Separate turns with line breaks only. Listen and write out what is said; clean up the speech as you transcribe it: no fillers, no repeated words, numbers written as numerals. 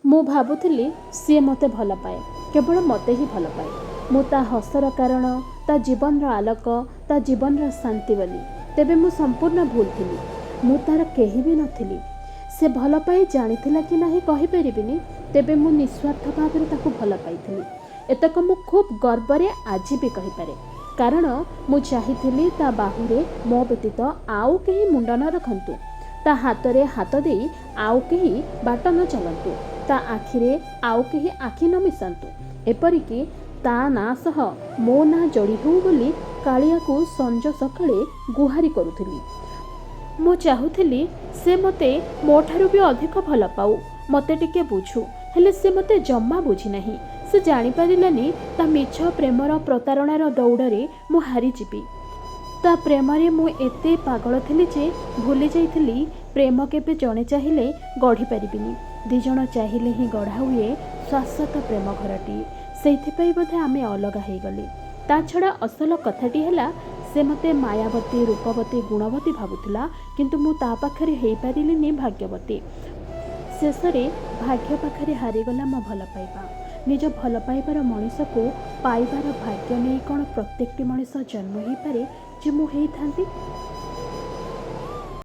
ମୁଁ ଭାବୁଥିଲି ସିଏ ମୋତେ ଭଲ ପାଏ, କେବଳ ମୋତେ ହିଁ ଭଲ ପାଏ। ମୁଁ ତା ହସର କାରଣ, ତା ଜୀବନର ଆଲୋକ, ତା ଜୀବନର ଶାନ୍ତି ବୋଲି। ତେବେ ମୁଁ ସମ୍ପୂର୍ଣ୍ଣ ଭୁଲ ଥିଲି। ମୁଁ ତାର କେହି ବି ନଥିଲି। ସେ ଭଲ ପାଇ ଜାଣିଥିଲା କି ନାହିଁ କହିପାରିବିନି, ତେବେ ମୁଁ ନିଃସ୍ୱାର୍ଥ ଭାବରେ ତାକୁ ଭଲ ପାଇଥିଲି। ଏତକ ମୁଁ ଖୁବ୍ ଗର୍ବରେ ଆଜି ବି କହିପାରେ, କାରଣ ମୁଁ ଚାହିଁଥିଲି ତା ବାହୁରେ ମୋ ବ୍ୟତୀତ ଆଉ କେହି ମୁଣ୍ଡ ନ ରଖନ୍ତୁ, ତା ହାତରେ ହାତ ଦେଇ ଆଉ କେହି ବାଟ ନ ଚାଲନ୍ତୁ, ତା ଆଖିରେ ଆଉ କେହି ଆଖି ନ ମିଶାନ୍ତୁ, ଏପରିକି ତା ନାଁ ସହ ମୋ ନାଁ ଯୋଡ଼ି ହେଉ ବୋଲି କାଳିଆକୁ ସଞ୍ଜ ସକାଳେ ଗୁହାରି କରୁଥିଲି। ମୁଁ ଚାହୁଁଥିଲି ସେ ମୋତେ ମୋ ଠାରୁ ବି ଅଧିକ ଭଲ ପାଉ, ମୋତେ ଟିକେ ବୁଝୁ। ହେଲେ ସେ ମୋତେ ଜମା ବୁଝି ନାହିଁ। ସେ ଜାଣିପାରିଲାନି ତା ମିଛ ପ୍ରେମର ପ୍ରତାରଣାର ଦୌଡ଼ରେ ମୁଁ ହାରିଯିବି। ତା ପ୍ରେମରେ ମୁଁ ଏତେ ପାଗଳ ଥିଲି ଯେ ଭୁଲି ଯାଇଥିଲି ପ୍ରେମ କେବେ ଜଣେ ଚାହିଁଲେ ଗଢ଼ିପାରିବିନି, ଦୁଇଜଣ ଚାହିଁଲେ ହିଁ ଗଢ଼ା ହୁଏ ଶାଶ୍ୱତ ପ୍ରେମ ଘରଟିଏ। ସେଇଥିପାଇଁ ବୋଧେ ଆମେ ଅଲଗା ହେଇଗଲେ। ତା ଛଡ଼ା ଅସଲ କଥାଟି ହେଲା, ସେ ମୋତେ ମାୟାବତୀ, ରୂପବତୀ, ଗୁଣବତୀ ଭାବୁଥିଲା, କିନ୍ତୁ ମୁଁ ତା ପାଖରେ ହେଇପାରିଲିନି ଭାଗ୍ୟବତୀ। ଶେଷରେ ଭାଗ୍ୟ ପାଖରେ ହାରିଗଲା ମୋ ଭଲ ପାଇବା। ନିଜ ଭଲ ପାଇବାର ମଣିଷକୁ ପାଇବାର ଭାଗ୍ୟ ନେଇ କ'ଣ ପ୍ରତ୍ୟେକଟି ମଣିଷ ଜନ୍ମ ହେଇପାରେ ଯେ ମୁଁ ହେଇଥାନ୍ତି?